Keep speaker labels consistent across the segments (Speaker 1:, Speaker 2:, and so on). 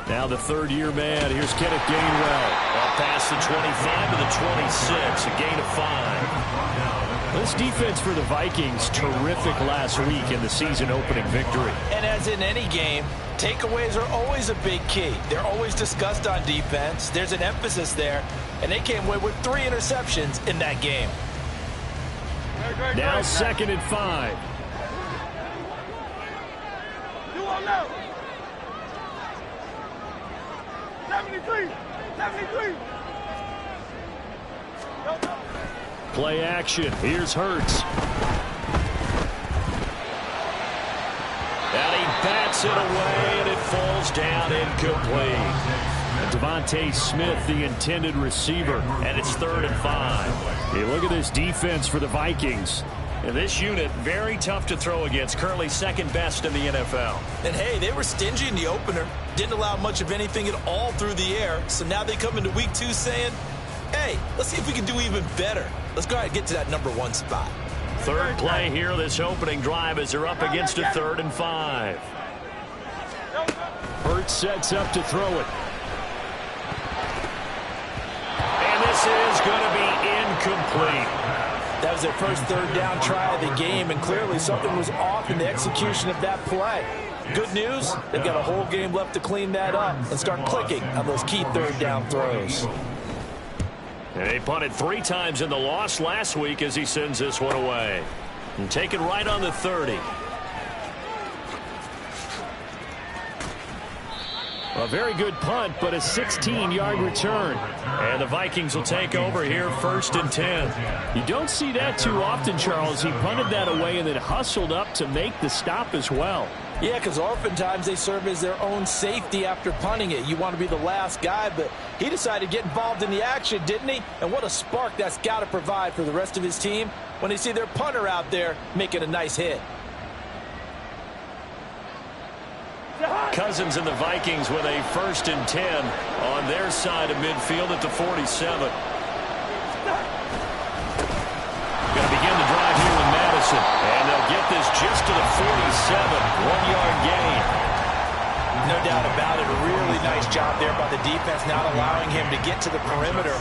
Speaker 1: Now the third-year man. Here's Kenneth Gainwell.
Speaker 2: Well, past the 25 to the 26, a gain of 5.
Speaker 1: This defense for the Vikings, terrific last week in the season-opening victory.
Speaker 3: And as in any game, takeaways are always a big key. They're always discussed on defense. There's an emphasis there, and they came away with 3 interceptions in that game.
Speaker 1: Now 2nd and 5.
Speaker 4: You won't know. 73.
Speaker 1: Play action. Here's Hurts.
Speaker 2: And he bats it away, and it falls down incomplete.
Speaker 1: And Devontae Smith, the intended receiver.
Speaker 2: And it's 3rd and 5.
Speaker 1: Hey, look at this defense for the Vikings.
Speaker 2: And this unit, very tough to throw against. Currently 2nd best in the NFL.
Speaker 3: And, hey, they were stingy in the opener. Didn't allow much of anything at all through the air. So now they come into week 2 saying, hey, let's see if we can do even better. Let's go ahead and get to that number 1 spot.
Speaker 2: Third play here, this opening drive, as they're up against a 3rd and 5.
Speaker 1: Hurts sets up to throw it.
Speaker 2: And this is going to be incomplete.
Speaker 3: That was their first 3rd down try of the game, and clearly something was off in the execution of that play. Good news, they've got a whole game left to clean that up and start clicking on those key 3rd down throws.
Speaker 2: And he punted 3 times in the loss last week as he sends this one away. And taken right on the 30.
Speaker 1: A very good punt, but a 16-yard return.
Speaker 2: And the Vikings will take over here 1st and 10.
Speaker 1: You don't see that too often, Charles. He punted that away and then hustled up to make the stop as well.
Speaker 3: Yeah, because oftentimes they serve as their own safety after punting it. You want to be the last guy, but he decided to get involved in the action, didn't he? And what a spark that's got to provide for the rest of his team when they see their punter out there making a nice hit.
Speaker 2: Cousins and the Vikings with a 1st and 10 on their side of midfield at the 47. Going to begin the drive here with Madison. And they'll get this just to the 47. 1-yard gain.
Speaker 3: No doubt about it. A really nice job there by the defense, not allowing him to get to the perimeter.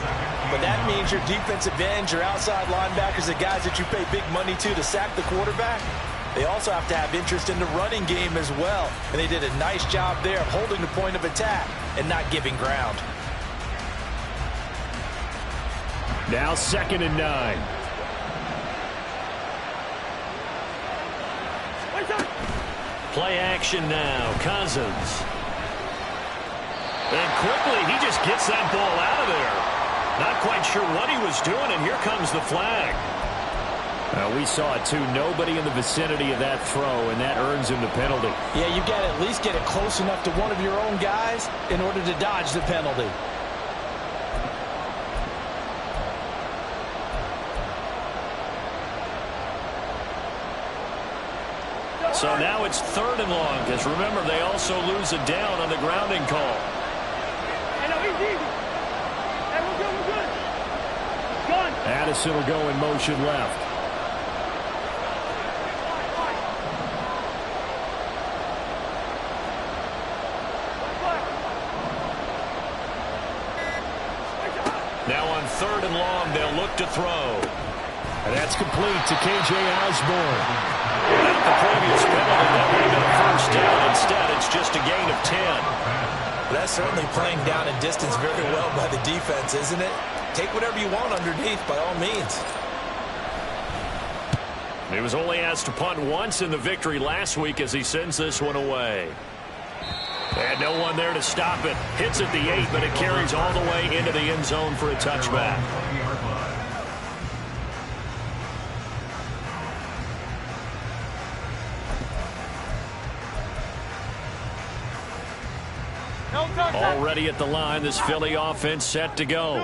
Speaker 3: But that means your defensive ends, your outside linebackers, the guys that you pay big money to sack the quarterback, they also have to have interest in the running game as well. And they did a nice job there of holding the point of attack and not giving ground.
Speaker 1: Now 2nd and 9.
Speaker 2: Play action now. Cousins. And quickly, he just gets that ball out of there. Not quite sure what he was doing, and here comes the flag.
Speaker 1: We saw it too. Nobody in the vicinity of that throw, and that earns him the penalty.
Speaker 3: Yeah, you've got to at least get it close enough to one of your own guys in order to dodge the penalty.
Speaker 2: So now it's 3rd and long, because remember, they also lose a down on the grounding call.
Speaker 1: Addison will go in motion left.
Speaker 2: Now on 3rd and long, they'll look to throw.
Speaker 1: And that's complete to K.J. Osborne.
Speaker 2: Without the previous penalty, that would have been a 1st down. Instead, it's just a gain of 10.
Speaker 3: That's certainly playing down a distance very well by the defense, isn't it? Take whatever you want underneath, by all means.
Speaker 2: He was only asked to punt once in the victory last week as he sends this one away. And no one there to stop it. Hits at the 8, but it carries all the way into the end zone for a touchback. Already at the line, this Philly offense set to go.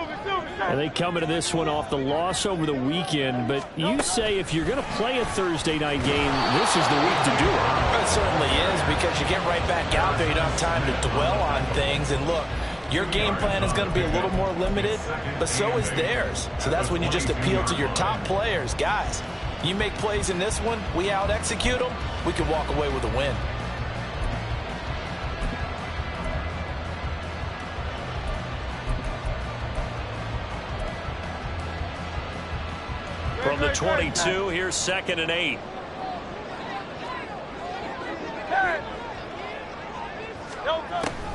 Speaker 1: And they come into this one off the loss over the weekend, but you say if you're going to play a Thursday night game, this is the week to do it.
Speaker 3: It certainly is, because you get right back out there. You don't have time to dwell on things. And look, your game plan is going to be a little more limited, but so is theirs. So that's when you just appeal to your top players. Guys, You make plays in this one, we out-execute them, we can walk away with a win.
Speaker 2: From the 22, here's 2nd and 8.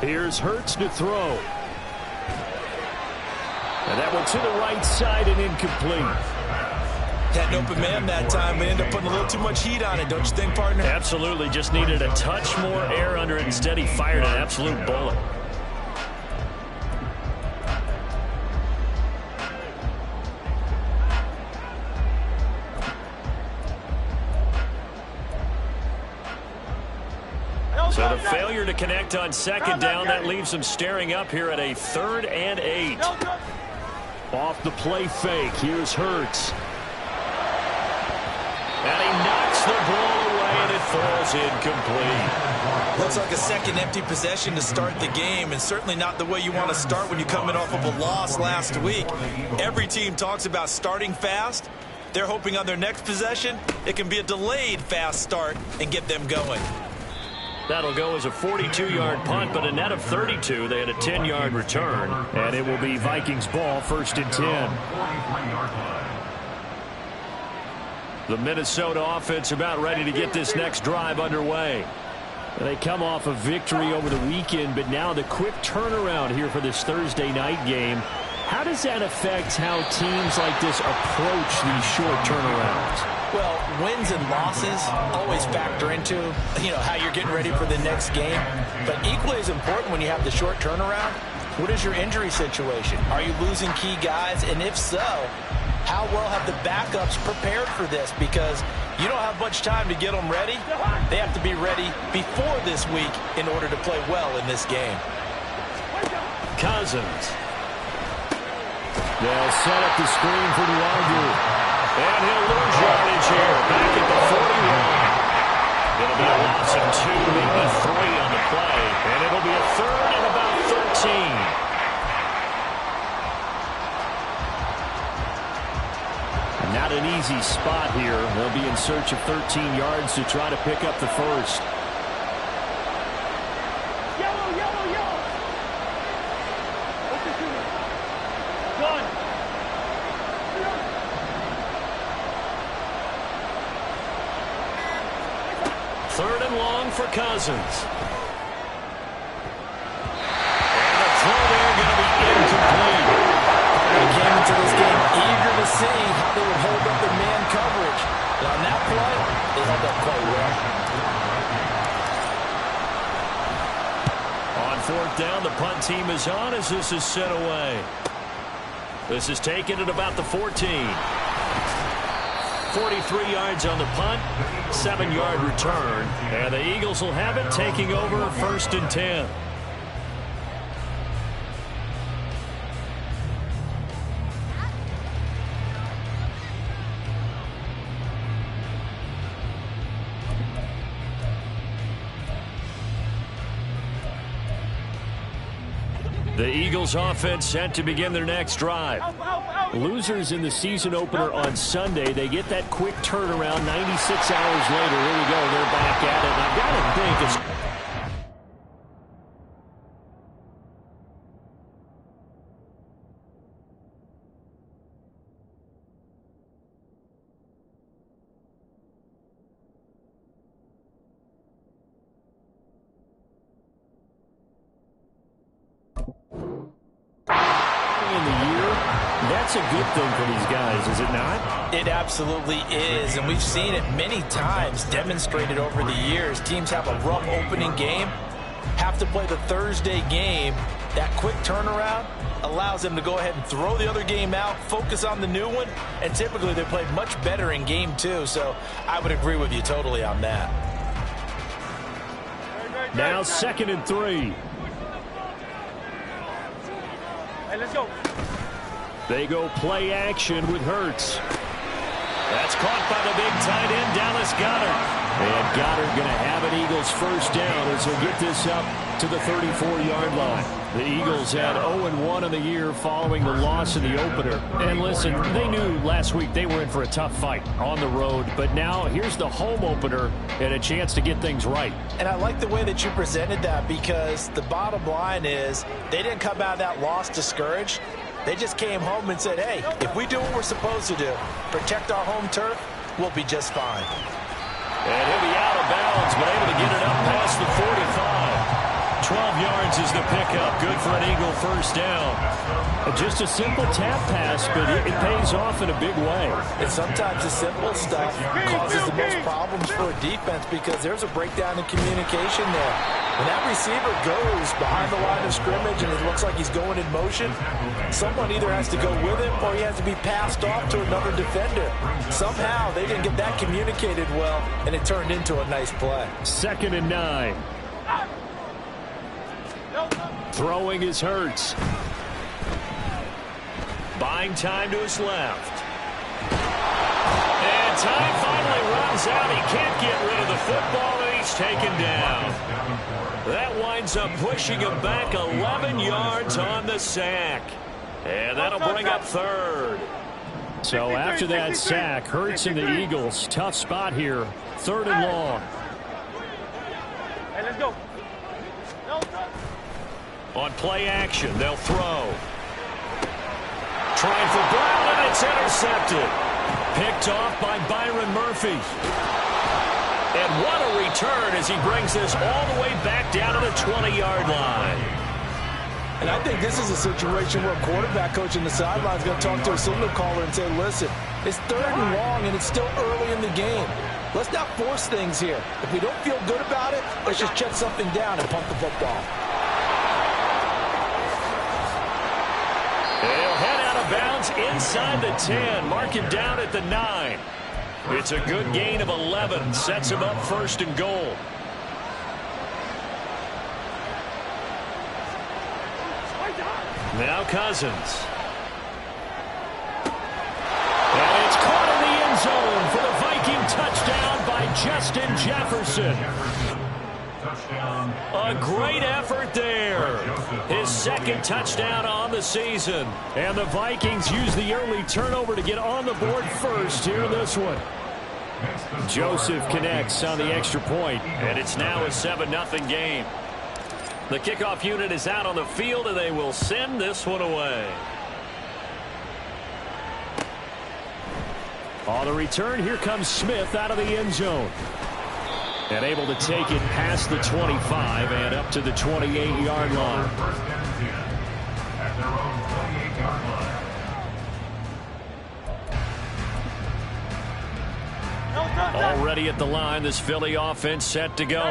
Speaker 1: Here's Hurts to throw. And that one to the right side and incomplete.
Speaker 3: Had an open man that time, but ended up putting a little too much heat on it, don't you think, partner?
Speaker 2: Absolutely. Just needed a touch more air under it. Instead, he fired an absolute bullet. So the failure to connect on 2nd down, that leaves them staring up here at a 3rd and 8.
Speaker 1: Off the play fake. Here's Hurts.
Speaker 2: And he knocks the ball away, and it falls incomplete.
Speaker 3: Looks like a second empty possession to start the game, and certainly not the way you want to start when you're coming off of a loss last week. Every team talks about starting fast. They're hoping on their next possession, it can be a delayed fast start and get them going.
Speaker 2: That'll go as a 42-yard punt, but a net of 32. They had a 10-yard return.
Speaker 1: And it will be Vikings ball, 1st and 10.
Speaker 2: The Minnesota offense about ready to get this next drive underway.
Speaker 1: They come off a victory over the weekend, but now the quick turnaround here for this Thursday night game. How does that affect how teams like this approach these short turnarounds?
Speaker 3: Well, wins and losses always factor into, how you're getting ready for the next game. But equally as important when you have the short turnaround, what is your injury situation? Are you losing key guys? And if so, how well have the backups prepared for this? Because you don't have much time to get them ready. They have to be ready before this week in order to play well in this game.
Speaker 2: Cousins.
Speaker 1: They'll set up the screen for Luongo.
Speaker 2: And he'll lose yardage here. Back at the 41. It'll be a loss of 2, maybe 3 on the play. And it'll be a 3rd and about 13.
Speaker 1: Not an easy spot here. They'll be in search of 13 yards to try to pick up the first.
Speaker 4: Yellow, yellow, yellow. What's the shooter? Done.
Speaker 2: 3rd and long for Cousins. And the throw there going to be incomplete.
Speaker 3: They came into this game eager to see how they would hold up their man coverage. And on that play, they held up quite well.
Speaker 2: On 4th down, the punt team is on as this is sent away. This is taken at about the 14. 43 yards on the punt, 7-yard return, and the Eagles will have it, taking over 1st and 10. The Eagles offense set to begin their next drive.
Speaker 1: Losers in the season opener on Sunday. They get that quick turnaround 96 hours later. Here we go. They're back at it. And I've got to think it's... That's a good thing for these guys, is it not?
Speaker 3: It absolutely is, and we've seen it many times demonstrated over the years. Teams have a rough opening game, have to play the Thursday game. That quick turnaround allows them to go ahead and throw the other game out, focus on the new one, and typically they play much better in game 2, so I would agree with you totally on that.
Speaker 1: Now 2nd and 3.
Speaker 4: Hey, let's go.
Speaker 1: They go play action with Hurts.
Speaker 2: That's caught by the big tight end, Dallas Goedert.
Speaker 1: And Goddard going to have an Eagles first down as he'll get this up to the 34-yard line. The Eagles had 0-1 in the year following the loss in the opener. And listen, they knew last week they were in for a tough fight on the road. But now here's the home opener and a chance to get things right.
Speaker 3: And I like the way that you presented that, because the bottom line is they didn't come out of that loss discouraged. They just came home and said, hey, if we do what we're supposed to do, protect our home turf, we'll be just fine.
Speaker 2: And he'll be out of bounds, but able to get it up past the 45. 12 yards is the pickup. Good for an Eagle first down.
Speaker 1: Just a simple tap pass, but it pays off in a big way.
Speaker 3: And sometimes the simple stuff causes the most problems for a defense, because there's a breakdown in communication there. When that receiver goes behind the line of scrimmage and it looks like he's going in motion, someone either has to go with him or he has to be passed off to another defender. Somehow they didn't get that communicated well, and it turned into a nice play.
Speaker 1: 2nd and 9. Throwing is Hurts.
Speaker 2: Buying time to his left. And time finally runs out. He can't get rid of the football, and he's taken down. That winds up pushing him back 11 yards on the sack. And that'll bring up 3rd.
Speaker 1: So after that sack, Hurts and the Eagles, tough spot here. 3rd and long.
Speaker 4: Hey, let's go.
Speaker 2: On play action, they'll throw. Trying for Brown, and it's intercepted. Picked off by Byron Murphy. And what a return as he brings this all the way back down to the 20-yard line.
Speaker 3: And I think this is a situation where a quarterback coach in the sideline is going to talk to a signal caller and say, listen, it's 3rd and long, and it's still early in the game. Let's not force things here. If we don't feel good about it, let's just check something down and pump the football.
Speaker 2: They'll head out of bounds inside the 10. Mark him down at the 9. It's a good gain of 11. Sets him up 1st and goal. Now Cousins.
Speaker 1: And it's caught in the end zone for the Viking touchdown by Justin Jefferson.
Speaker 2: A great effort there. His 2nd touchdown on the season.
Speaker 1: And the Vikings use the early turnover to get on the board first here in this one. Joseph connects on the extra point.
Speaker 2: And it's now a 7-0 game. The kickoff unit is out on the field, and they will send this one away.
Speaker 1: On the return, here comes Smith out of the end zone. And able to take it past the 25 and up to the 28-yard line.
Speaker 2: Already at the line, this Philly offense set to go.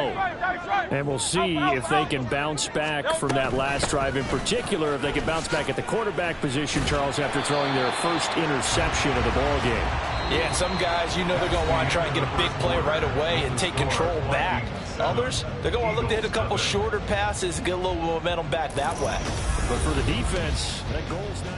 Speaker 1: And we'll see if they can bounce back from that last drive. In particular, if they can bounce back at the quarterback position, Charles, after throwing their first interception of the ball game.
Speaker 3: Yeah, some guys, you know they're going to want to try and get a big play right away and take control back. Others, they're going to want to look to hit a couple shorter passes and get a little momentum back that way.
Speaker 1: But for the defense, that goal's not...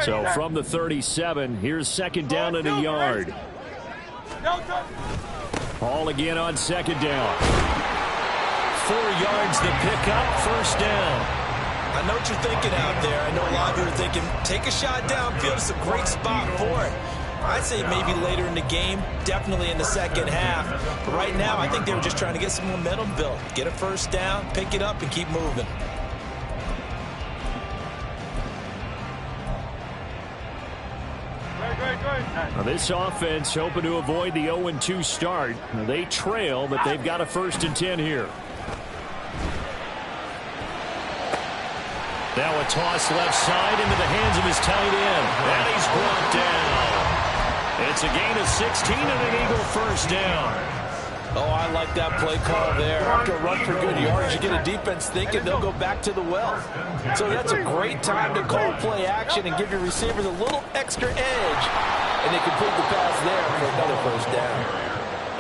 Speaker 1: So from the 37, here's 2nd down and a yard. Hall again on 2nd down.
Speaker 2: 4 yards the pickup, 1st down.
Speaker 3: I know what you're thinking out there. I know a lot of you are thinking, take a shot downfield. It's a great spot for it. I'd say maybe later in the game, definitely in the 2nd half. But right now, I think they were just trying to get some momentum built. Get a 1st down, pick it up, and keep moving.
Speaker 1: Now this offense hoping to avoid the 0-2 start. Now they trail, but they've got a 1st and 10 here.
Speaker 2: Now a toss left side into the hands of his tight end. And he's brought down. It's a gain of 16 and an Eagle 1st down.
Speaker 3: Oh, I like that play call there. After a run for good yards, you get a defense thinking they'll go back to the well. So that's a great time to call play action and give your receivers a little extra edge. And they complete the pass there for another first down.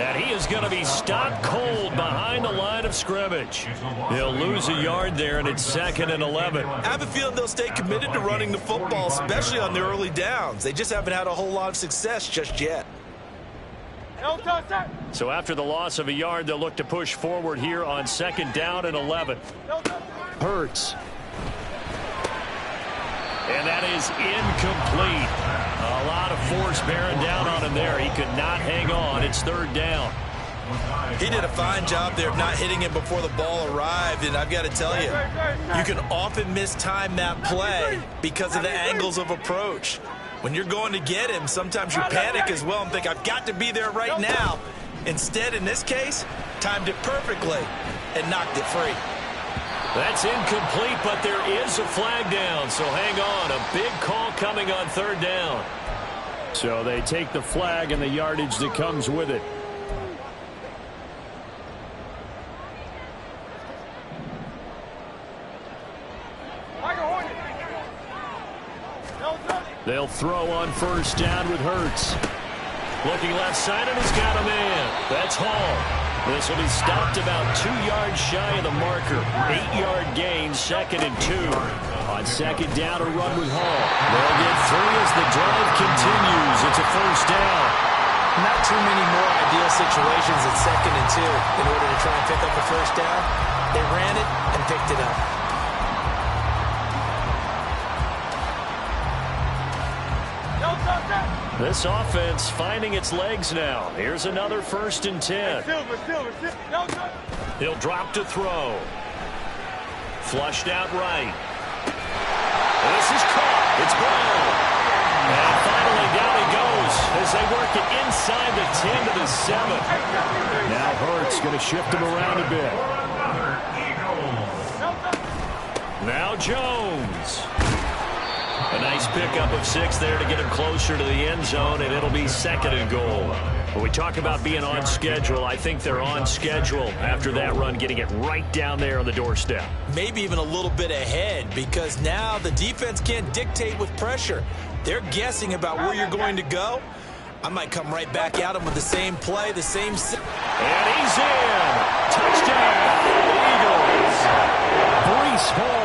Speaker 2: And he is going to be stopped cold behind the line of scrimmage. He'll lose a yard there, and it's 2nd and 11.
Speaker 3: I have a feeling they'll stay committed to running the football, especially on their early downs. They just haven't had a whole lot of success just yet.
Speaker 2: So after the loss of a yard, they'll look to push forward here on 2nd down and 11.
Speaker 1: Hurts.
Speaker 2: And that is incomplete. A lot of force bearing down on him there. He could not hang on. It's 3rd down.
Speaker 3: He did a fine job there of not hitting him before the ball arrived, and I've got to tell you, you can often mistime that play because of the angles of approach. When you're going to get him, sometimes you panic as well and think, I've got to be there right now. Instead, in this case, timed it perfectly and knocked it free.
Speaker 2: That's incomplete, but there is a flag down, so hang on. A big call coming on 3rd down.
Speaker 1: So they take the flag and the yardage that comes with it. They'll throw on 1st down with Hurts.
Speaker 2: Looking left side, and he's got a man. That's Hall. This will be stopped about 2 yards shy of the marker. 8-yard gain, 2nd and 2. On 2nd down, a run with Hall. They'll get 3 as the drive continues. It's a 1st down.
Speaker 3: Not too many more ideal situations at 2nd and 2 in order to try and pick up a 1st down. They ran it and picked it up.
Speaker 2: This offense finding its legs now. Here's another 1st and 10. He'll drop to throw. Flushed out right. This is caught. It's Brown. And finally down he goes as they work it inside the 10 to the 7.
Speaker 1: Now Hurts going to shift him around a bit.
Speaker 2: Now Jones. A nice pickup of 6 there to get him closer to the end zone, and it'll be 2nd and goal. When we talk about being on schedule, I think they're on schedule after that run, getting it right down there on the doorstep.
Speaker 3: Maybe even a little bit ahead, because now the defense can't dictate with pressure. They're guessing about where you're going to go. I might come right back at him with the same play, the same...
Speaker 2: And he's in! Touchdown, Eagles! Breece Hall.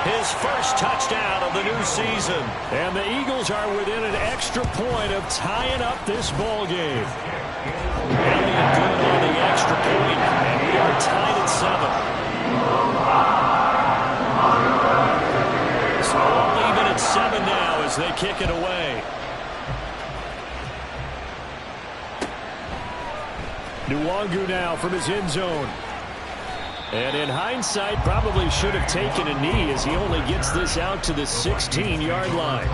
Speaker 2: His first touchdown of the new season.
Speaker 1: And the Eagles are within an extra point of tying up this ball game.
Speaker 2: Elliott good on the extra point, and we are tied at 7. So all even at 7 now as they kick it away.
Speaker 1: Nwangu now from his end zone. And in hindsight, probably should have taken a knee as he only gets this out to the 16-yard line.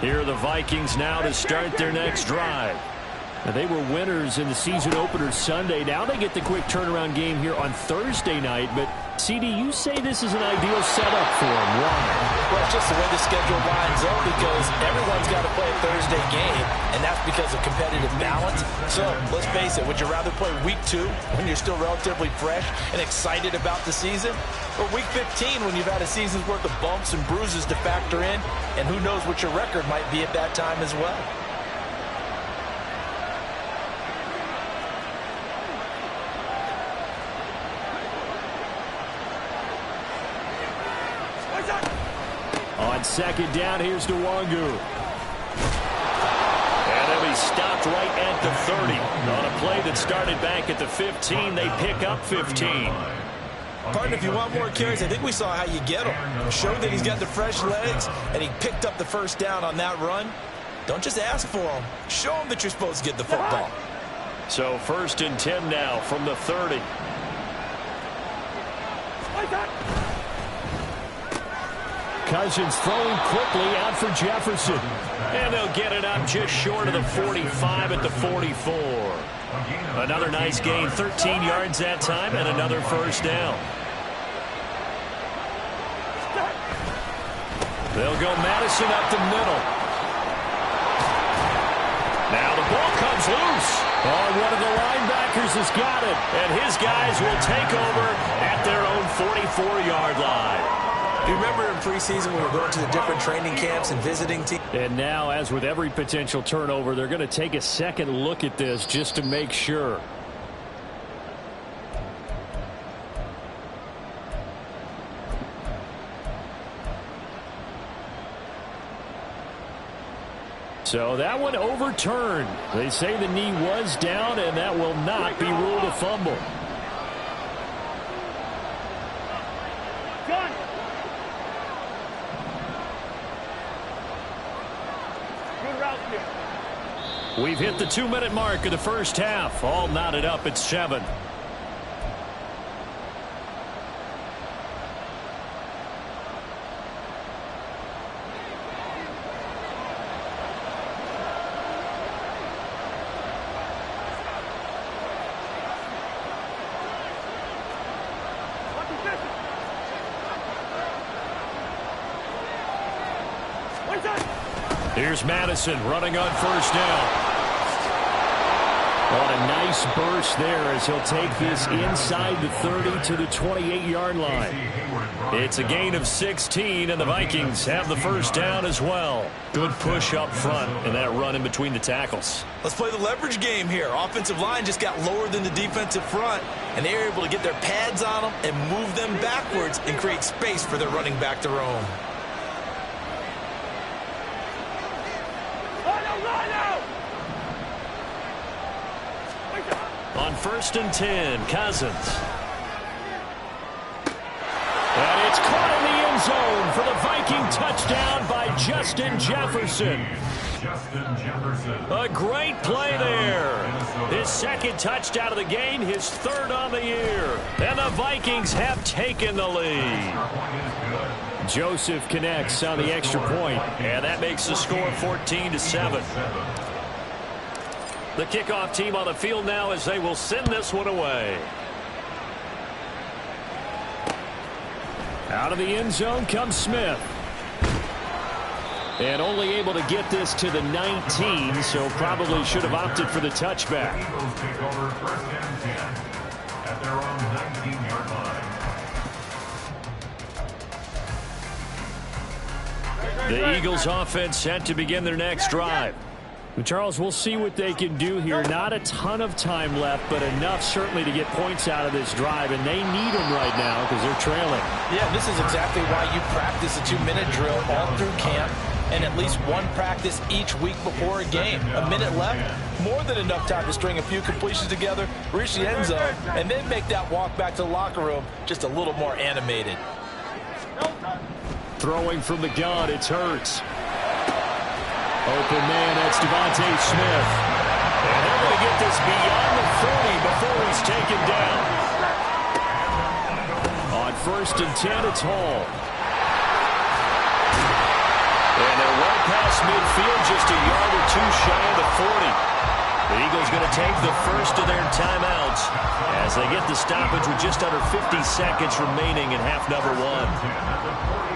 Speaker 2: Here are the Vikings now to start their next drive.
Speaker 1: Now, they were winners in the season opener Sunday. Now they get the quick turnaround game here on Thursday night. But, CD, you say this is an ideal setup for them. Why?
Speaker 3: Well, it's just the way the schedule lines up because everyone's got to play a Thursday game, and that's because of competitive balance. So, let's face it, would you rather play week 2 when you're still relatively fresh and excited about the season? Or week 15 when you've had a season's worth of bumps and bruises to factor in, and who knows what your record might be at that time as well?
Speaker 1: On 2nd down, here's Nwangu.
Speaker 2: And they'll be stopped right at the 30. On a play that started back at the 15, they pick up 15.
Speaker 3: Partner, if you want more carries, I think we saw how you get him. Showed that he's got the fresh legs, and he picked up the 1st down on that run. Don't just ask for him. Show him that you're supposed to get the football.
Speaker 2: So 1st and 10 now from the 30.
Speaker 1: Cousins throwing quickly out for Jefferson.
Speaker 2: And they'll get it up just short of the 45 at the 44. Another nice gain, 13 yards that time, and another 1st down. They'll go Madison up the middle. Now the ball comes loose. Oh, one of the linebackers has got it. And his guys will take over at their own 44-yard line.
Speaker 3: Do you remember in preseason when we were going to the different training camps and visiting teams?
Speaker 1: And now, as with every potential turnover, they're going to take a second look at this just to make sure. So that one overturned. They say the knee was down, and that will not be ruled a fumble. We've hit the 2-minute mark of the first half. All knotted up at 7. Here's Madison running on first down. On a nice burst there as he'll take this inside the 30 to the 28-yard line. It's a gain of 16, and the Vikings have the first down as well. Good push up front and that run in between the tackles.
Speaker 3: Let's play the leverage game here. Offensive line just got lower than the defensive front, and they were able to get their pads on them and move them backwards and create space for their running back to roam.
Speaker 1: On 1st and 10, Cousins. And it's caught in the end zone for the Viking touchdown by Justin Jefferson. A great play there. His second touchdown of the game, his third on the year. And the Vikings have taken the lead. Joseph connects on the extra point, and that makes the score 14-7. The kickoff team on the field now as they will send this one away. Out of the end zone comes Smith. And only able to get this to the 19, so probably should have opted for the touchback.
Speaker 5: Eagles take over 1st and 10 at their own 19-yard line.
Speaker 1: The Eagles offense set to begin their next drive. Charles, we'll see what they can do here. Not a ton of time left, but enough certainly to get points out of this drive, and they need them right now because they're trailing.
Speaker 3: Yeah, this is exactly why you practice a 2-minute drill all through camp and at least one practice each week before a game. A minute left, more than enough time to string a few completions together, reach the end zone, and then make that walk back to the locker room just a little more animated.
Speaker 1: Throwing from the gun, it's Hurts. Open man, that's Devontae Smith. And they're going to get this beyond the 40 before he's taken down. On 1st and 10, it's Hall. And they're well past midfield, just a yard or two shy of the 40. The Eagles going to take the first of their timeouts as they get the stoppage with just under 50 seconds remaining in half number 1.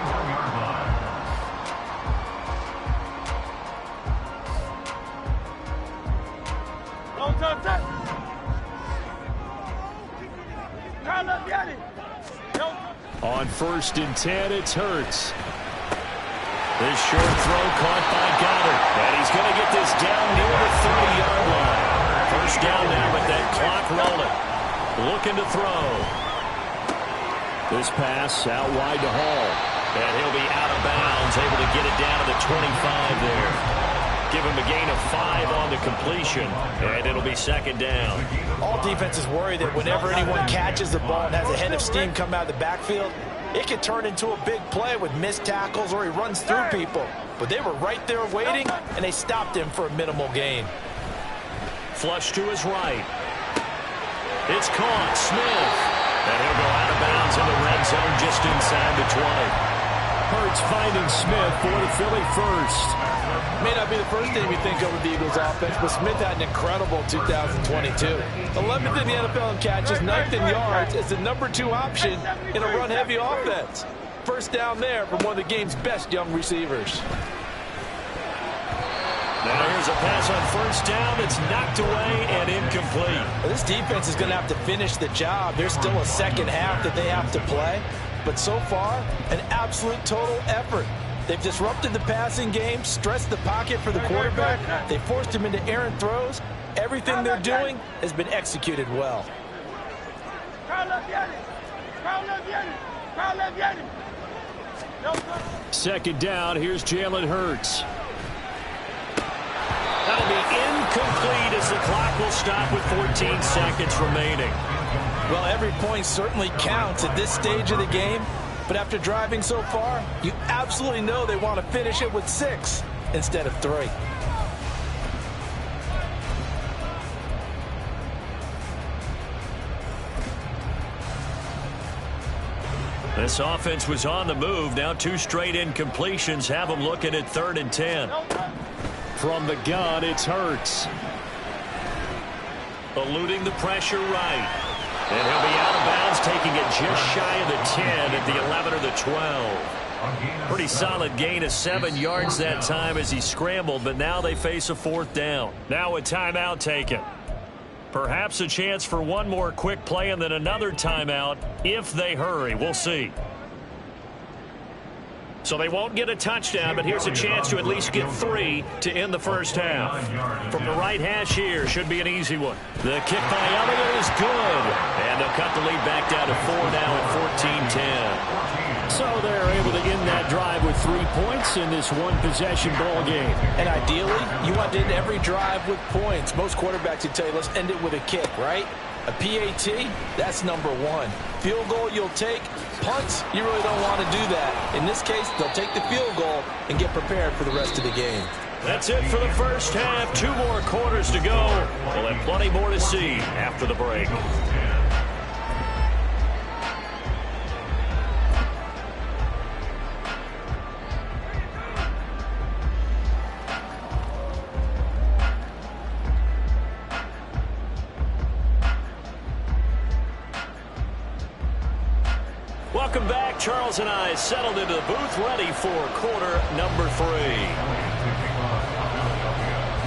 Speaker 1: On 1st and 10, it's Hurts. This short throw caught by Goddard. And he's going to get this down near the 30-yard line. First down now with that clock rolling. Looking to throw. This pass out wide to Hall. And he'll be out of bounds, able to get it down to the 25 there. Give him a gain of 5 on the completion, and it'll be second down.
Speaker 3: All defenses worry that whenever anyone catches the ball and has a head of steam come out of the backfield, it can turn into a big play with missed tackles or he runs through people. But they were right there waiting, and they stopped him for a minimal gain.
Speaker 1: Flush to his right. It's caught. Smith. And he'll go out of bounds in the red zone just inside the 20. Hurts finding Smith for the Philly first.
Speaker 3: May not be the first thing we think of with the Eagles offense, but Smith had an incredible 2022. 11th in the NFL in catches, 9th in yards, as the number 2 option in a run-heavy offense. first down there from one of the game's best young receivers.
Speaker 2: Now here's a pass on first down that's knocked away and incomplete.
Speaker 3: Well, this defense is going to have to finish the job. There's still a second half that they have to play. But so far, an absolute total effort. They've disrupted the passing game, stressed the pocket for the quarterback. They forced him into errant throws. Everything they're doing has been executed well.
Speaker 1: Second down, here's Jalen Hurts.
Speaker 2: That'll be incomplete as the clock will stop with 14 seconds remaining.
Speaker 3: Well, every point certainly counts at this stage of the game. But after driving so far, you absolutely know they want to finish it with 6 instead of 3.
Speaker 2: This offense was on the move. Now 2 straight incompletions have them looking at 3rd and 10.
Speaker 1: From the gun, it's Hurts.
Speaker 2: Eluding the pressure right. And he'll be out of bounds, taking it just shy of the 10 at the 11 or the 12. Pretty solid gain of 7 yards that time as he scrambled, but now they face a 4th down. Now a timeout taken. Perhaps a chance for one more quick play and then another timeout if they hurry. We'll see. So they won't get a touchdown, but here's a chance to at least get 3 to end the first half. From the right hash here, should be an easy one. The kick by Elliott is good. And they'll cut the lead back down to 4 now at 14-10.
Speaker 1: So they're able to end that drive with 3 points in this one-possession ball game.
Speaker 3: And ideally, you want to end every drive with points. Most quarterbacks would tell you, let's end it with a kick, right? A PAT, that's number 1. Field goal you'll take. Punts, you really don't want to do that. In this case, they'll take the field goal and get prepared for the rest of the game.
Speaker 2: That's it for the first half. 2 more quarters to go. We'll have plenty more to see after the break. Welcome back. Charles and I settled into the booth, ready for quarter number 3.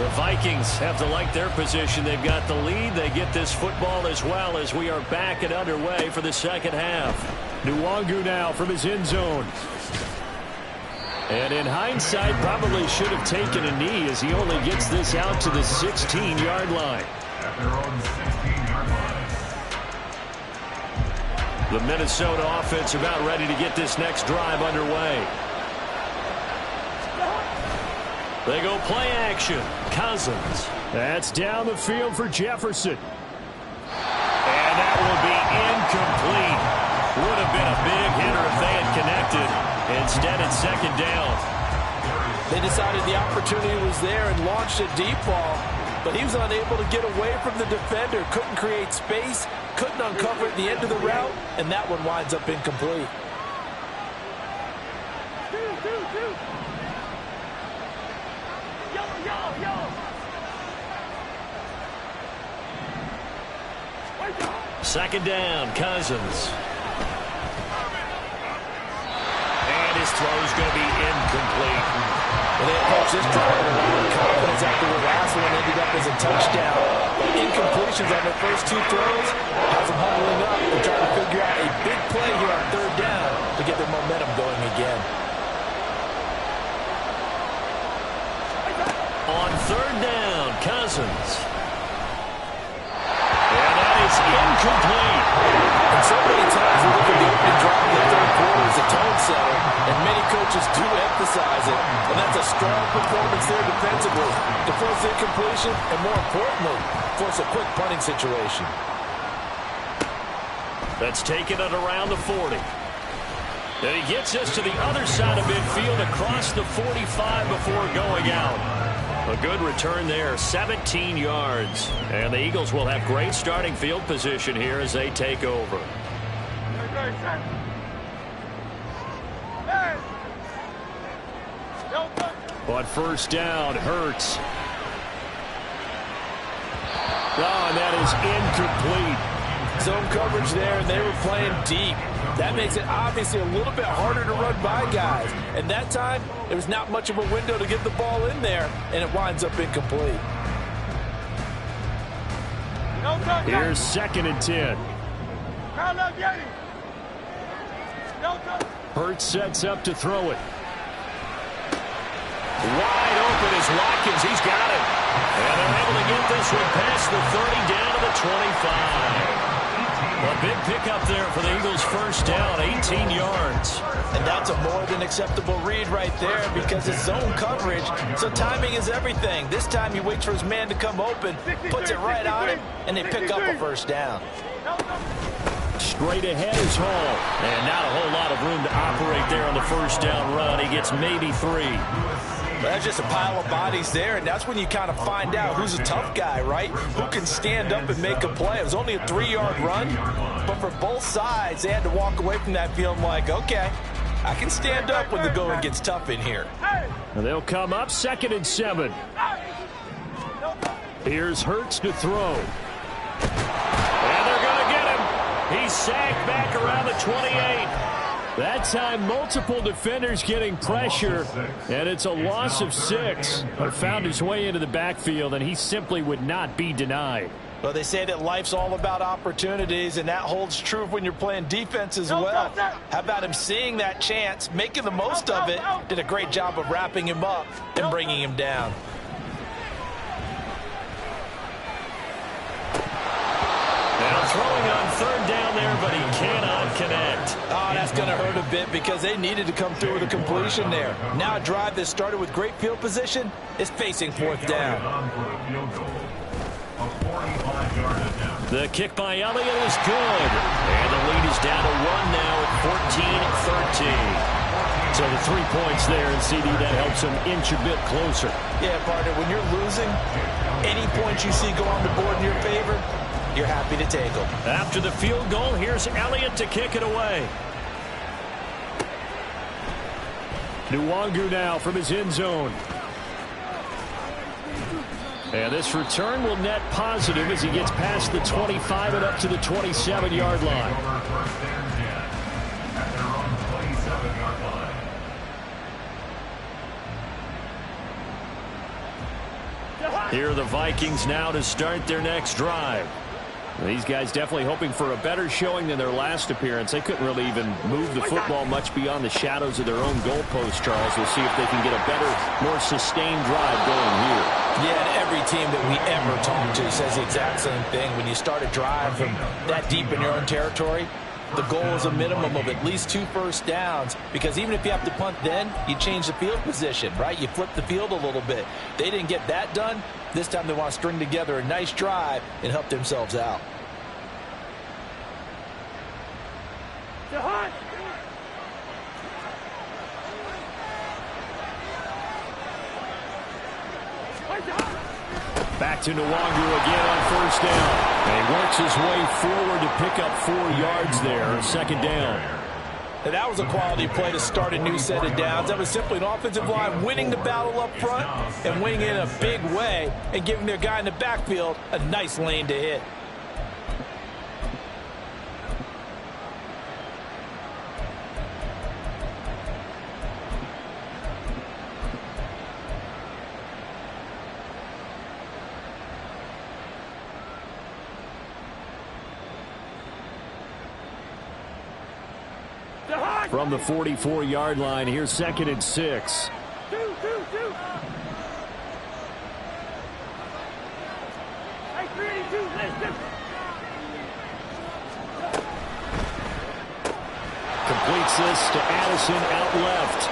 Speaker 2: The Vikings have to like their position. They've got the lead. They get this football as well as we are back and underway for the second half.
Speaker 1: Nwangu now from his end zone. And in hindsight, probably should have taken a knee as he only gets this out to the 16-yard line.
Speaker 5: At their own 16-yard line.
Speaker 2: The Minnesota offense about ready to get this next drive underway. They go play action. Cousins.
Speaker 1: That's down the field for Jefferson.
Speaker 2: And that will be incomplete. Would have been a big hitter if they had connected. Instead, it's second down.
Speaker 3: They decided the opportunity was there and launched a deep ball, but he was unable to get away from the defender. Couldn't create space, couldn't uncover at the end of the route, and that one winds up incomplete.
Speaker 2: Second down, Cousins. And his throw's going to be incomplete.
Speaker 3: Well, they approached this drive with a lot of confidence after the last one ended up as a touchdown. But incompletions on their first 2 throws has them huddling up and trying to figure out a big play here on 3rd down to get their momentum going again.
Speaker 2: On 3rd down, Cousins. And that is incomplete.
Speaker 3: And so many times we look at the opening drive in the 3rd quarter as a tone setter, and many coaches do emphasize it. And that's a strong performance there defensively to force incompletion and, more importantly, force a quick punting situation.
Speaker 2: That's taken it around the 40. And he gets us to the other side of midfield across the 45 before going out. A good return there, 17 yards. And the Eagles will have great starting field position here as they take over.
Speaker 1: On first down, Hurts. Oh, and that is incomplete.
Speaker 3: Zone coverage there, and they were playing deep. That makes it obviously a little bit harder to run by guys. And that time, there was not much of a window to get the ball in there, and it winds up incomplete.
Speaker 1: Here's 2nd and 10. Hurts sets up to throw it.
Speaker 2: Wide open is Watkins. He's got it. And they're able to get this one past the 30 down to the 25. A big pickup there for the Eagles' first down, 18 yards.
Speaker 3: And that's a more than acceptable read right there because it's zone coverage, so timing is everything. This time he waits for his man to come open, puts it right on him, and they pick up a first down.
Speaker 1: Straight ahead is Hall.
Speaker 2: And not a whole lot of room to operate there on the first down run. He gets maybe 3.
Speaker 3: But that's just a pile of bodies there, and that's when you kind of find out who's a tough guy, right? Who can stand up and make a play. It was only a 3-yard run, but for both sides, they had to walk away from that feeling like, okay, I can stand up when the going gets tough in here.
Speaker 1: And they'll come up 2nd and 7. Here's Hurts to throw.
Speaker 2: And they're going to get him. He's sacked back around the 28.
Speaker 1: That time, multiple defenders getting pressure, and it's a loss of 6. But found his way into the backfield, and he simply would not be denied.
Speaker 3: Well, they say that life's all about opportunities, and that holds true when you're playing defense as well. How about him seeing that chance, making the most of it, did a great job of wrapping him up and bringing him down.
Speaker 2: Now throwing on 3rd down there, but he cannot connect.
Speaker 3: Oh, that's going to hurt a bit because they needed to come through with a completion there. Now a drive that started with great field position is facing 4th down.
Speaker 2: The kick by Elliott is good. And the lead is down to 1 now at 14-13.
Speaker 1: So the 3 points there, and CD, that helps them inch a bit closer.
Speaker 3: Yeah, partner, when you're losing, any points you see go on the board in your favor, you're happy to take them.
Speaker 2: After the field goal, here's Elliott to kick it away.
Speaker 1: Nwangu now from his end zone. And this return will net positive as he gets past the 25 and up to the 27-yard line. Here are the Vikings now to start their next drive. These guys definitely hoping for a better showing than their last appearance. They couldn't really even move the football much beyond the shadows of their own goalpost, Charles. We'll see if they can get a better, more sustained drive going here.
Speaker 3: Yeah, and every team that we ever talk to says the exact same thing. When you start a drive from that deep in your own territory, the goal is a minimum of at least 2 first downs, because even if you have to punt then, you change the field position, right? You flip the field a little bit. They didn't get that done. This time they want to string together a nice drive and help themselves out.
Speaker 1: Back to Nwangu again on first down. And he works his way forward to pick up 4 yards there, 2nd down.
Speaker 3: And that was a quality play to start a new set of downs. That was simply an offensive line winning the battle up front and winning it in a big way and giving their guy in the backfield a nice lane to hit.
Speaker 1: From the 44-yard line, here's 2nd and 6. Completes this to Addison out left.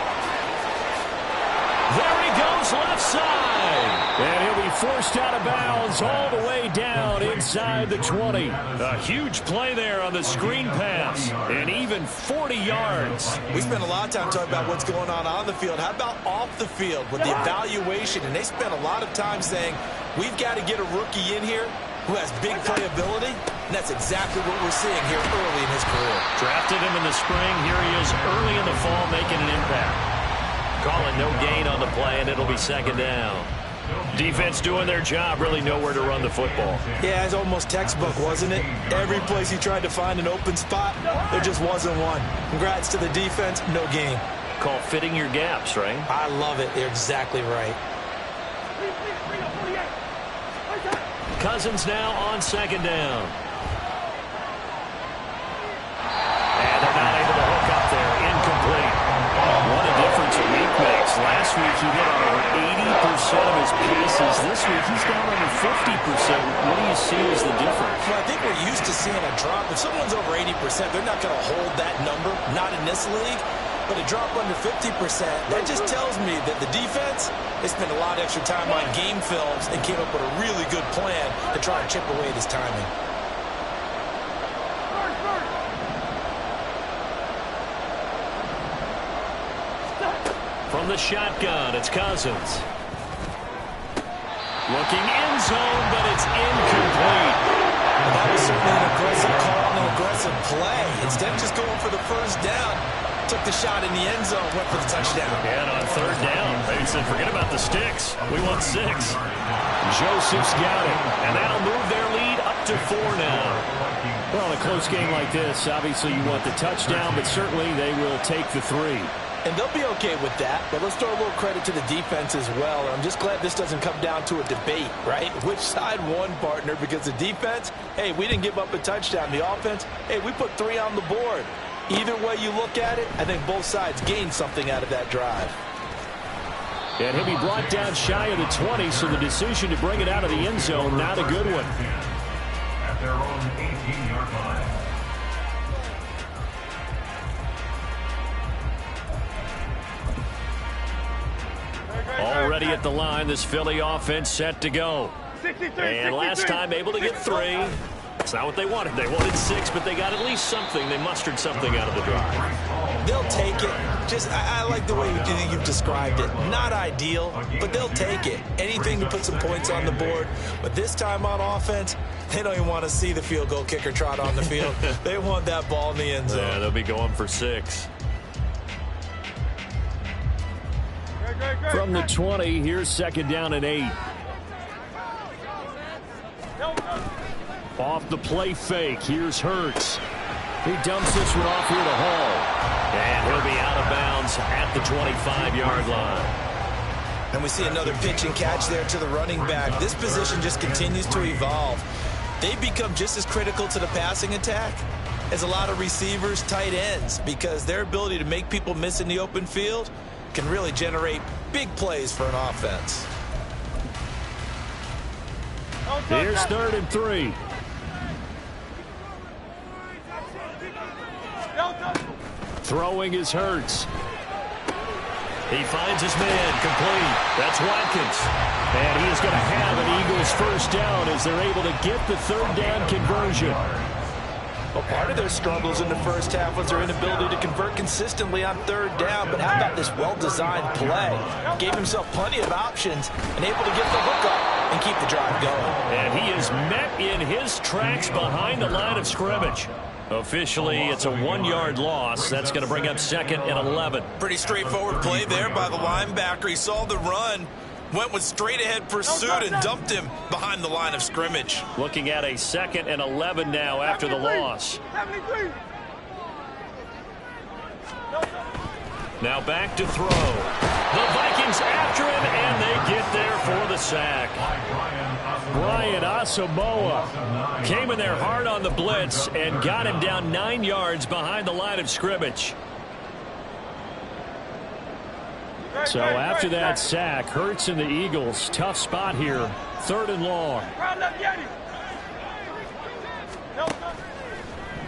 Speaker 2: There he goes, left side.
Speaker 1: And he'll be forced out of bounds all the way down inside the 20.
Speaker 2: A huge play there on the screen pass. And even 40 yards.
Speaker 3: We spent a lot of time talking about what's going on the field. How about off the field with the evaluation? And they spent a lot of time saying, we've got to get a rookie in here who has big playability. And that's exactly what we're seeing here early in his career.
Speaker 2: Drafted him in the spring. Here he is early in the fall making an impact. Calling no gain on the play, and it'll be 2nd down. Defense doing their job, really nowhere to run the football.
Speaker 3: Yeah, it's almost textbook, wasn't it? Every place he tried to find an open spot, there just wasn't one. Congrats to the defense, no gain.
Speaker 2: Call fitting your gaps, right?
Speaker 3: I love it. You're exactly right.
Speaker 2: Cousins now on second down. And they're not able to hook up there. Incomplete. What a difference a week makes. Last week he hit on over 80% of his passes. This week he's down under 50%. What do you see as the difference?
Speaker 3: Well, I think we're used to seeing a drop. If someone's over 80%, they're not going to hold that number. Not in this league. But a drop under 50%, that just tells me that the defense, they spent a lot of extra time on game films and came up with a really good plan to try and chip away at his timing.
Speaker 2: From the shotgun, it's Cousins. Looking end zone, but it's incomplete.
Speaker 3: That was certainly an aggressive call and an aggressive play. Instead of just going for the first down, took the shot in the end zone, went for the touchdown.
Speaker 2: And on third down, they said, forget about the sticks. We want 6.
Speaker 1: Joseph's got it.
Speaker 2: And that'll move their lead up to 4 now.
Speaker 1: Well, in a close game like this, obviously you want the touchdown, but certainly they will take the 3.
Speaker 3: And they'll be okay with that, but let's throw a little credit to the defense as well. I'm just glad this doesn't come down to a debate, right? Which side won, partner? Because the defense, hey, we didn't give up a touchdown. The offense, hey, we put 3 on the board. Either way you look at it, I think both sides gained something out of that drive.
Speaker 1: And he'll be brought down shy of the 20, so the decision to bring it out of the end zone, not a good one.
Speaker 5: At their own 18-yard line.
Speaker 2: Already at the line, this Philly offense set to go.
Speaker 4: 63,
Speaker 2: And last time able to get 3. It's not what they wanted. They wanted 6, but they got at least something. They mustered something out of the drive.
Speaker 3: They'll take it. Just, I like the way you've described it. Not ideal, but they'll take it. Anything to put some points on the board. But this time on offense, they don't even want to see the field goal kicker trot on the field. They want that ball in the end zone.
Speaker 2: Yeah, they'll be going for 6.
Speaker 1: From the 20, here's second down and 8. Off the play fake, here's Hurts. He dumps this one off here to Hall.
Speaker 2: And he'll be out of bounds at the 25-yard line.
Speaker 3: And we see another pitch and catch there to the running back. This position just continues to evolve. They become just as critical to the passing attack as a lot of receivers, tight ends, because their ability to make people miss in the open field can really generate big plays for an offense.
Speaker 1: Here's 3rd and 3. Throwing is Hurts.
Speaker 2: He finds his man complete. That's Watkins.
Speaker 1: And he is going to have an Eagles first down as they're able to get the 3rd down conversion.
Speaker 3: Well, part of their struggles in the first half was their inability to convert consistently on 3rd down. But how about this well-designed play? Gave himself plenty of options and able to get the hook up and keep the drive going.
Speaker 2: And he is met in his tracks behind the line of scrimmage. Officially, it's a 1-yard loss. That's going to bring up 2nd and 11.
Speaker 3: Pretty straightforward play there by the linebacker. He saw the run, went with straight-ahead pursuit, and dumped him behind the line of scrimmage.
Speaker 2: Looking at a 2nd and 11 now after the loss. Now back to throw. The Vikings after him, and they get there for the sack.
Speaker 1: Brian Asamoah
Speaker 2: Came in there hard on the blitz and got him down 9 yards behind the line of scrimmage.
Speaker 1: So after that sack, Hurts and the Eagles, tough spot here. 3rd and long.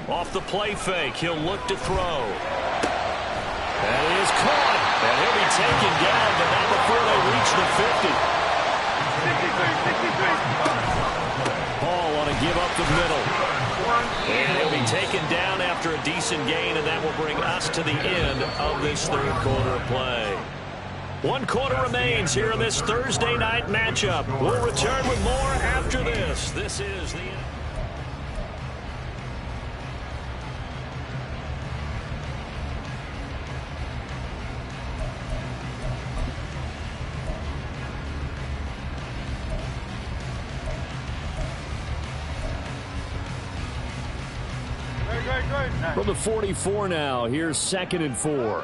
Speaker 2: Off the play fake, he'll look to throw. That is caught, and he'll be taken down, but not before they reach the 50.
Speaker 1: Hall on a give up the middle.
Speaker 2: And he'll be taken down after a decent gain, and that will bring us to the end of this 3rd quarter of play. 1 quarter remains here in this Thursday night matchup. We'll return with more after this. This is the...
Speaker 1: From the 44 now, here's 2nd and 4.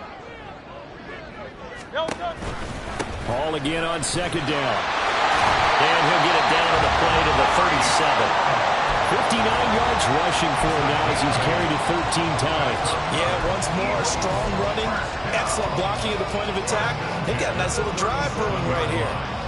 Speaker 1: Hall again on 2nd down.
Speaker 2: And he'll get it down to the play to the 37.
Speaker 1: 59 yards rushing for him now as he's carried it 13 times.
Speaker 3: Yeah, once more, strong running, excellent blocking at the point of attack. They've got a nice little drive brewing right here.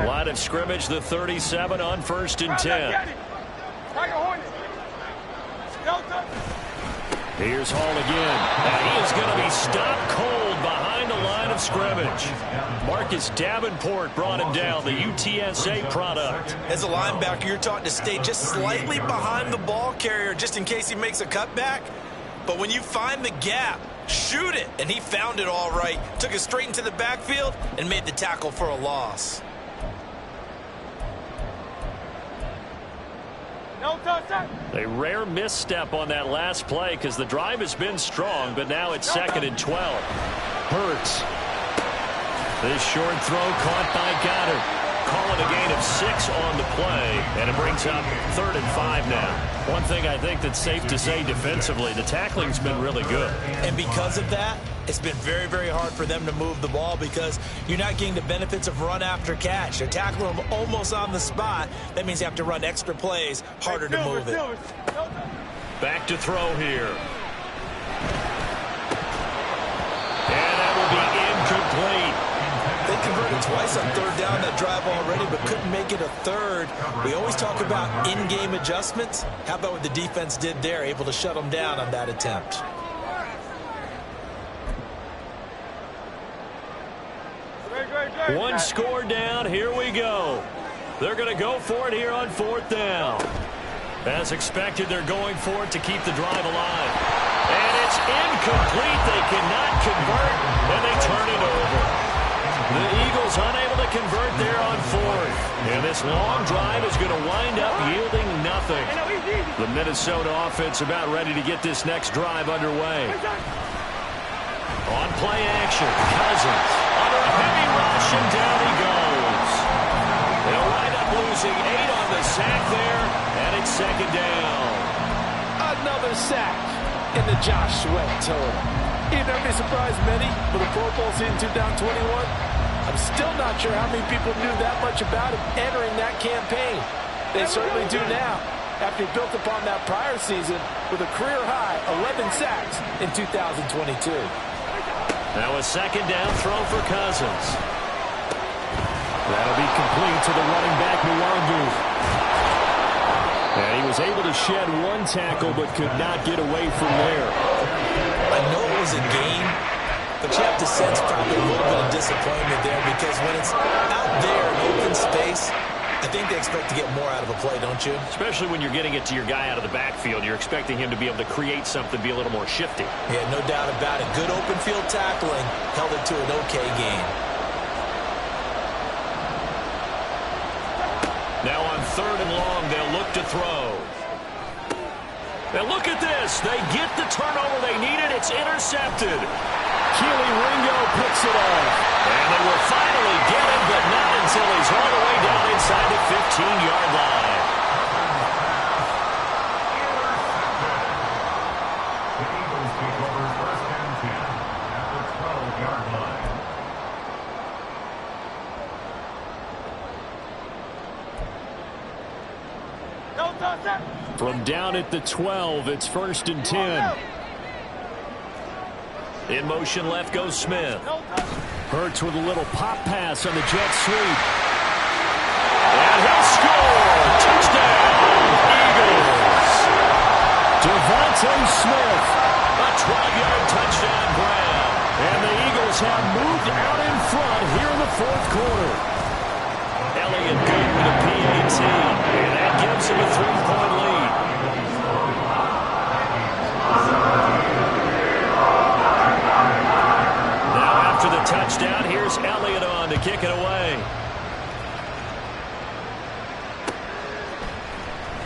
Speaker 2: Line of scrimmage, the 37 on 1st and 10.
Speaker 1: Here's Hall again.
Speaker 2: And he is going to be stopped cold behind the line of scrimmage. Marcus Davenport brought him down, the UTSA product.
Speaker 3: As a linebacker, you're taught to stay just slightly behind the ball carrier just in case he makes a cutback. But when you find the gap, shoot it. And he found it all right. Took it straight into the backfield and made the tackle for a loss.
Speaker 2: A rare misstep on that last play because the drive has been strong, but now it's 2nd and 12.
Speaker 1: Hurts.
Speaker 2: This short throw caught by Goddard. Call it a gain of 6 on the play, and it brings up 3rd and 5 now. One thing I think that's safe to say defensively, the tackling's been really good.
Speaker 3: And because of that, it's been very, very hard for them to move the ball because you're not getting the benefits of run after catch. They're tackling them almost on the spot. That means you have to run extra plays, harder to move it.
Speaker 2: Back to throw here. And that will be incomplete.
Speaker 3: They converted twice on 3rd down that drive already, but couldn't make it a 3rd. We always talk about in-game adjustments. How about what the defense did there, able to shut them down on that attempt?
Speaker 2: One score down. Here we go. They're going to go for it here on 4th down. As expected, they're going for it to keep the drive alive. And it's incomplete. They cannot convert, and they turn it over. The Eagles unable to convert there on 4th. And this long drive is going to wind up yielding nothing. The Minnesota offense about ready to get this next drive underway. On play action, Cousins under a heavy rush, and down he goes. They'll wind up losing 8 on the sack there, and it's 2nd down.
Speaker 6: Another sack in the Josh Sweat total. You'd never be surprised many with a Pro Bowl season 2021. I'm still not sure how many people knew that much about him entering that campaign. They certainly do now, after he built upon that prior season with a career-high 11 sacks in 2022.
Speaker 2: Now a 2nd down throw for Cousins.
Speaker 1: That'll be complete to the running back, Nwangu. And he was able to shed 1 tackle, but could not get away from there.
Speaker 3: I know it was a gain, but you have to sense probably a little bit of disappointment there because when it's out there in open space, I think they expect to get more out of a play, don't you?
Speaker 2: Especially when you're getting it to your guy out of the backfield. You're expecting him to be able to create something, be a little more shifty.
Speaker 3: Yeah, no doubt about it. Good open field tackling held it to an okay game.
Speaker 2: Now on 3rd and long, they'll look to throw. And look at this. They get the turnover they needed. It's intercepted.
Speaker 1: Keely Ringo picks it off.
Speaker 2: And they will finally get him, but not until he's all the way down inside the 15-yard line.
Speaker 5: The Eagles take over 1st and 10 at the 12-yard line.
Speaker 1: From down at the 12, it's 1st and 10.
Speaker 2: In motion left goes Smith.
Speaker 1: Hurts with a little pop pass on the jet sweep.
Speaker 2: And he'll score! Touchdown, Eagles!
Speaker 1: Devontae Smith.
Speaker 2: A 12-yard touchdown grab.
Speaker 1: And the Eagles have moved out in front here in the 4th quarter.
Speaker 2: Elliott good with a PAT. And that gives him a 3-point lead. After the touchdown, here's Elliott on to kick it away.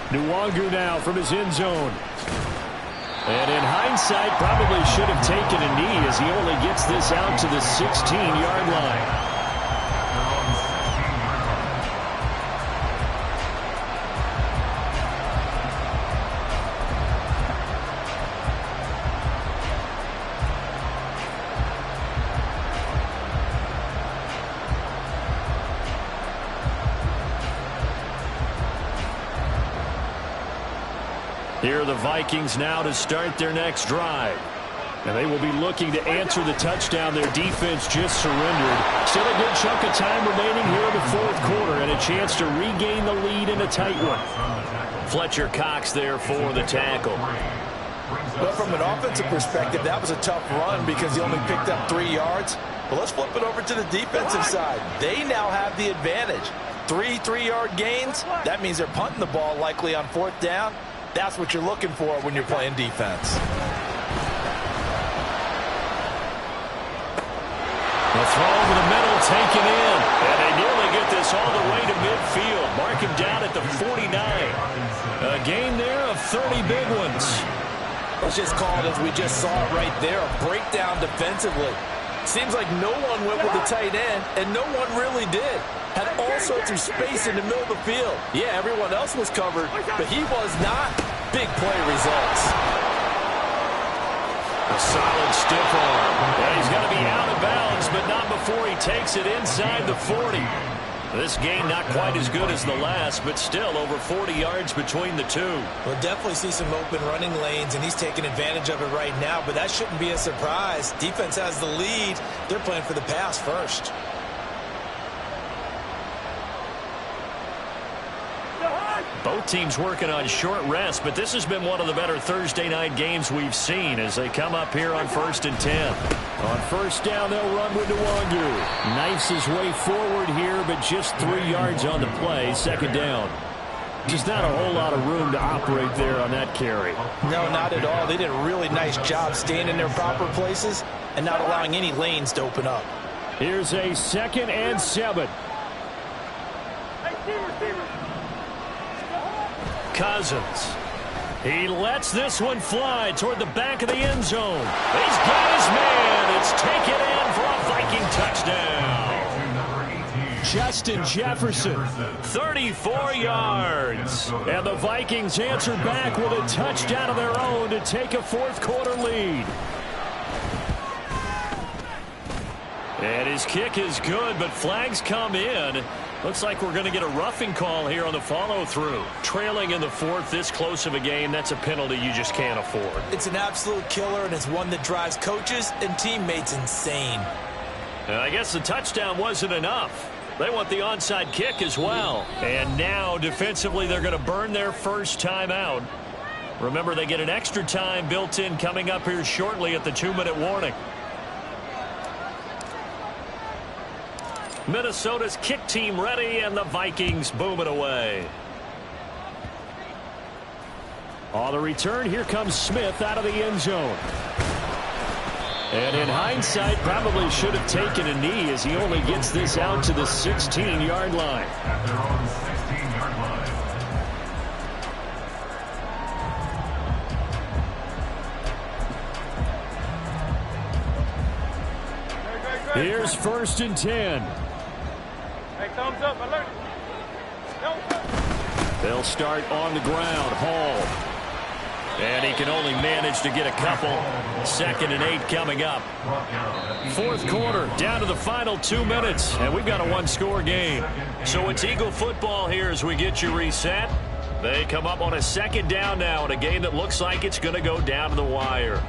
Speaker 1: Nwangu now from his end zone. And in hindsight, probably should have taken a knee as he only gets this out to the 16-yard line. Here are the Vikings now to start their next drive. And they will be looking to answer the touchdown their defense just surrendered. Still a good chunk of time remaining here in the fourth quarter and a chance to regain the lead in a tight one.
Speaker 2: Fletcher Cox there for the tackle.
Speaker 3: But from an offensive perspective, that was a tough run because he only picked up 3 yards. But let's flip it over to the defensive side. They now have the advantage. 3 3-yard gains. That means they're punting the ball likely on 4th down. That's what you're looking for when you're playing defense.
Speaker 2: The throw over the middle taken in. And they nearly get this all the way to midfield. Mark him down at the 49. A gain there of 30 big ones.
Speaker 3: Let's just call it as we just saw it right there. A breakdown defensively. Seems like no one went with the tight end, and no one really did. Had all sorts of space in the middle of the field. Yeah, everyone else was covered, but he was not. Big play results.
Speaker 2: A solid stiff arm. And he's going to be out of bounds, but not before he takes it inside the 40. This game not quite as good as the last, but still over 40 yards between the two.
Speaker 3: We'll definitely see some open running lanes, and he's taking advantage of it right now, but that shouldn't be a surprise. Defense has the lead. They're playing for the pass first.
Speaker 2: Both teams working on short rest, but this has been one of the better Thursday night games we've seen as they come up here on 1st and 10.
Speaker 1: On 1st down, they'll run with Nwangu. Knifes his way forward here, but just 3 yards on the play. 2nd down. Just not a whole lot of room to operate there on that carry.
Speaker 3: No, not at all. They did a really nice job staying in their proper places and not allowing any lanes to open up.
Speaker 1: Here's a 2nd and 7.
Speaker 2: Cousins. He lets this one fly toward the back of the end zone. He's got his man. It's taken in for a Viking touchdown.
Speaker 1: Justin Jefferson.
Speaker 2: 34 yards.
Speaker 1: And the Vikings answer back with a touchdown of their own to take a fourth quarter lead.
Speaker 2: And his kick is good, but flags come in. Looks like we're going to get a roughing call here on the follow-through. Trailing in the fourth, this close of a game, that's a penalty you just can't afford.
Speaker 3: It's an absolute killer, and it's one that drives coaches and teammates insane.
Speaker 2: And I guess the touchdown wasn't enough. They want the onside kick as well. And now, defensively, they're going to burn their first time out. Remember, they get an extra time built in coming up here shortly at the 2-minute warning. Minnesota's kick team ready, and the Vikings boom it away.
Speaker 1: On the return, here comes Smith out of the end zone. And in hindsight, probably should have taken a knee as he only gets this out to the 16-yard line.
Speaker 5: At their own 16-yard line.
Speaker 1: Here's 1st and 10.
Speaker 4: Hey, thumbs up, alert.
Speaker 1: They'll start on the ground. Hall.
Speaker 2: And he can only manage to get a couple. 2nd and 8 coming up. Fourth quarter, down to the final 2 minutes. And we've got a one-score game. So it's Eagle football here as we get you reset. They come up on a 2nd down now in a game that looks like it's going to go down to the wire.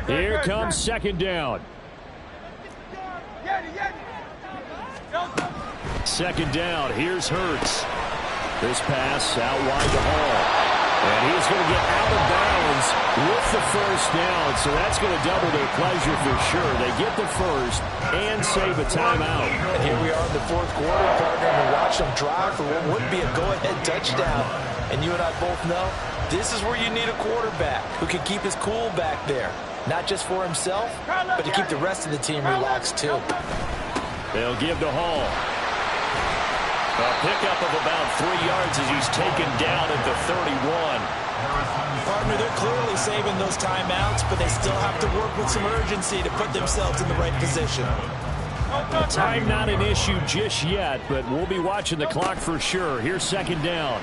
Speaker 1: Here comes 2nd down. 2nd down. Here's Hurts. This pass out wide to Hall. And he's going to get out of bounds with the 1st down. So that's going to double their pleasure for sure. They get the 1st and save a timeout.
Speaker 3: And here we are in the fourth quarter, partner, and watch them drive for what would be a go-ahead touchdown. And you and I both know this is where you need a quarterback who can keep his cool back there. Not just for himself, but to keep the rest of the team relaxed too.
Speaker 1: They'll give to Hall. A pickup of about 3 yards as he's taken down at the 31.
Speaker 3: Partner, they're clearly saving those timeouts, but they still have to work with some urgency to put themselves in the right position.
Speaker 1: Time not an issue just yet, but we'll be watching the clock for sure. Here's second down.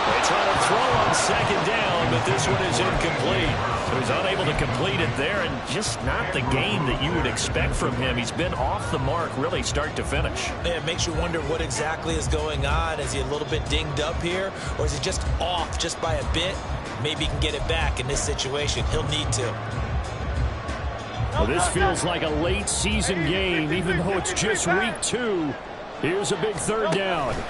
Speaker 1: They try to throw on second down, but this one is incomplete. So he's unable to complete it there, and just not the game that you would expect from him. He's been off the mark really start to finish.
Speaker 3: Yeah, it makes you wonder what exactly is going on. Is he a little bit dinged up here, or is he just off just by a bit? Maybe he can get it back in this situation. He'll need to.
Speaker 1: Well, this feels like a late season game, even though it's just week 2. Here's a big third down. And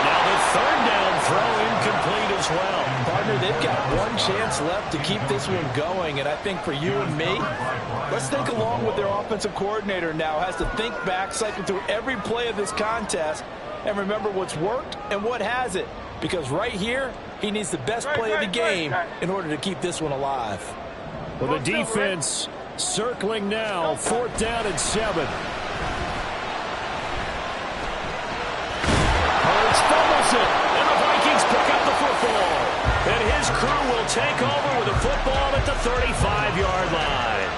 Speaker 1: now the third down throw incomplete as well.
Speaker 6: Partner, they've got one chance left to keep this one going, and I think for you and me, let's think along with their offensive coordinator now. Has to think back, cycle through every play of this contest, and remember what's worked and what hasn't. Because right here, he needs the best play of the game in order to keep this one alive.
Speaker 1: Well, the defense circling now, 4th down and 7. Hurts fumbles it, and the Vikings pick up the football. And his crew will take over with a football at the 35-yard line.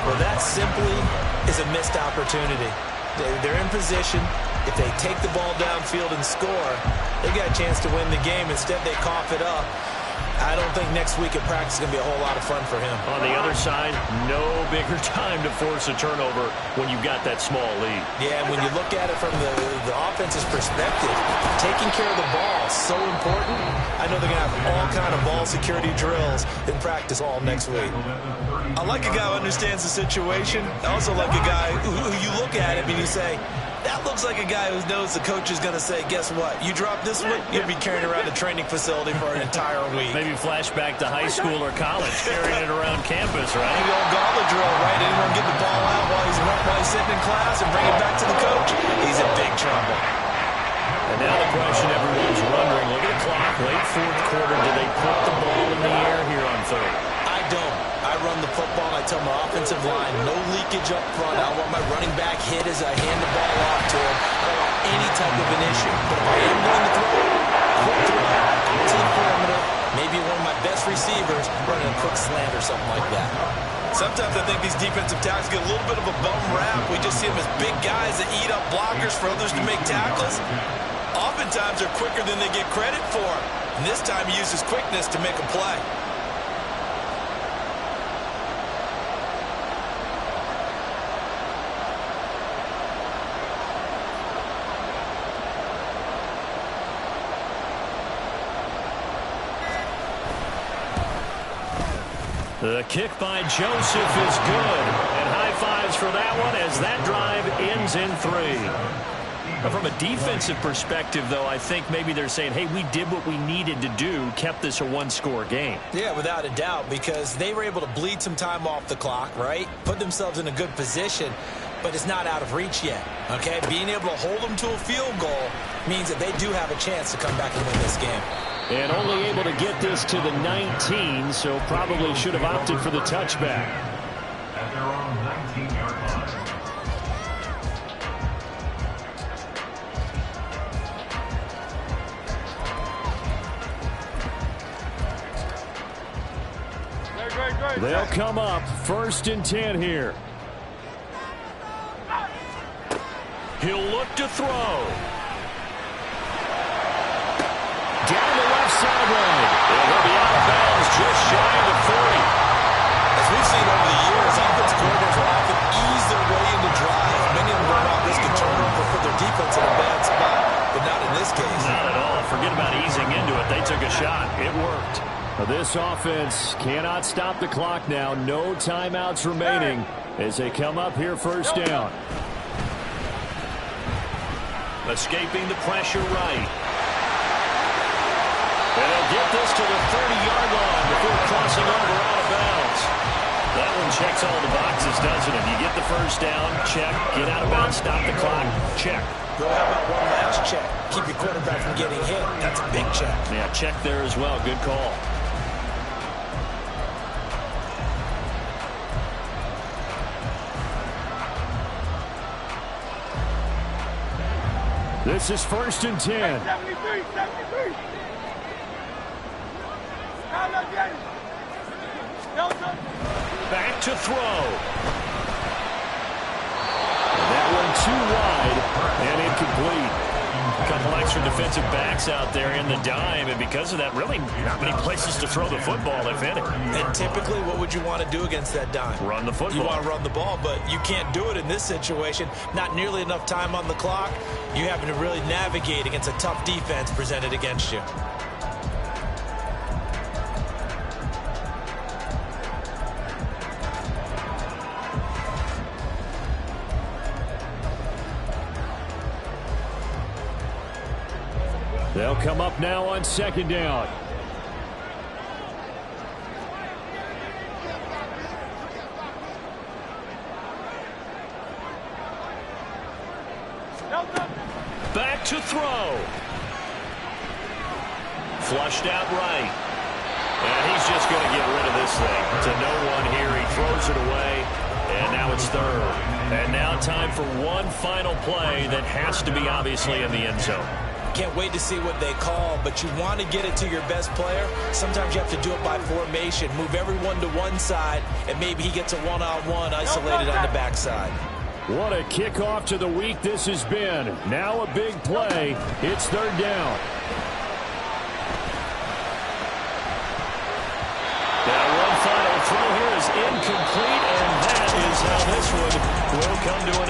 Speaker 3: Well, that simply is a missed opportunity. They're in position. If they take the ball downfield and score, they got a chance to win the game. Instead, they cough it up. I don't think next week at practice is going to be a whole lot of fun for him.
Speaker 1: On the other side, no bigger time to force a turnover when you've got that small lead.
Speaker 3: Yeah, and when you look at it from the offense's perspective, taking care of the ball is so important. I know they're going to have all kind of ball security drills in practice all next week. I like a guy who understands the situation. I also like a guy who you look at him and you say, that looks like a guy who knows the coach is going to say, guess what? You drop this one, you'll be carrying around the training facility for an entire week.
Speaker 1: Maybe flashback to high school or college, carrying it around campus, right?
Speaker 3: Maybe old gauntlet drill, right? Anyone get the ball out while he's sitting in class and bring it back to the coach? He's in big trouble.
Speaker 1: And now the question everyone's wondering, look at the clock, late 4th quarter, do they put the ball in the air here on 3rd?
Speaker 3: I don't. I run the football. I tell my offensive line, no leakage up front. I want my running back hit as I hand the ball off to him. I don't want any type of an issue. But if I am going to throw, quick throw, out to the perimeter, maybe one of my best receivers running a quick slant or something like that. Sometimes I think these defensive tackles get a little bit of a bum rap. We just see them as big guys that eat up blockers for others to make tackles. Oftentimes they're quicker than they get credit for. And this time he uses quickness to make a play.
Speaker 1: The kick by Joseph is good. And high fives for that one as that drive ends in 3. But from a defensive perspective, though, I think maybe they're saying, hey, we did what we needed to do, kept this a 1-score game.
Speaker 3: Yeah, without a doubt, because they were able to bleed some time off the clock, right? Put themselves in a good position, but it's not out of reach yet, okay? Being able to hold them to a field goal means that they do have a chance to come back and win this game.
Speaker 1: And only able to get this to the 19, so probably should have opted for the touchback.
Speaker 5: At their own 19-yard line.
Speaker 1: They'll come up 1st and 10 here. He'll look to throw. Down the left sideline. It'll be out of bounds just shy of the 40.
Speaker 3: As we've seen over the years, offense coordinators will often ease their way into drives. Many of them will not risk a turnover, put their defense in a bad spot, but not in this case.
Speaker 1: Not at all. Forget about easing into it. They took a shot. It worked. This offense cannot stop the clock now. No timeouts remaining as they come up here 1st down. Escaping the pressure right. And they'll get this to the 30-yard line before crossing over out of bounds. That one
Speaker 2: checks all the boxes, doesn't it? You get the first down, check. Get out of bounds, stop the clock, check.
Speaker 3: Well, how about one last check? Keep your quarterback from getting hit. That's a big check.
Speaker 2: Yeah, check there as well. Good call.
Speaker 1: This is 1st and 10.
Speaker 4: 73, 73.
Speaker 2: Back to throw.
Speaker 1: That one too wide and incomplete.
Speaker 2: A couple extra defensive backs out there in the dime, and because of that, really not many places to throw the football, if any.
Speaker 3: And typically, what would you want to do against that dime?
Speaker 2: Run the football.
Speaker 3: You want to run the ball, but you can't do it in this situation. Not nearly enough time on the clock. You having to really navigate against a tough defense presented against you.
Speaker 1: They'll come up now on 2nd down.
Speaker 2: Back to throw. Flushed out right. And he's just going to get rid of this thing. To no one here. He throws it away. And now it's 3rd. And now time for one final play that has to be obviously in the end zone.
Speaker 3: Can't wait to see what they call, but you want to get it to your best player. Sometimes you have to do it by formation. Move everyone to one side, and maybe he gets a one-on-one isolated on the backside.
Speaker 1: What a kickoff to the week this has been. Now a big play. It's 3rd down.
Speaker 2: That one final throw here is incomplete, and that is how this one will come to an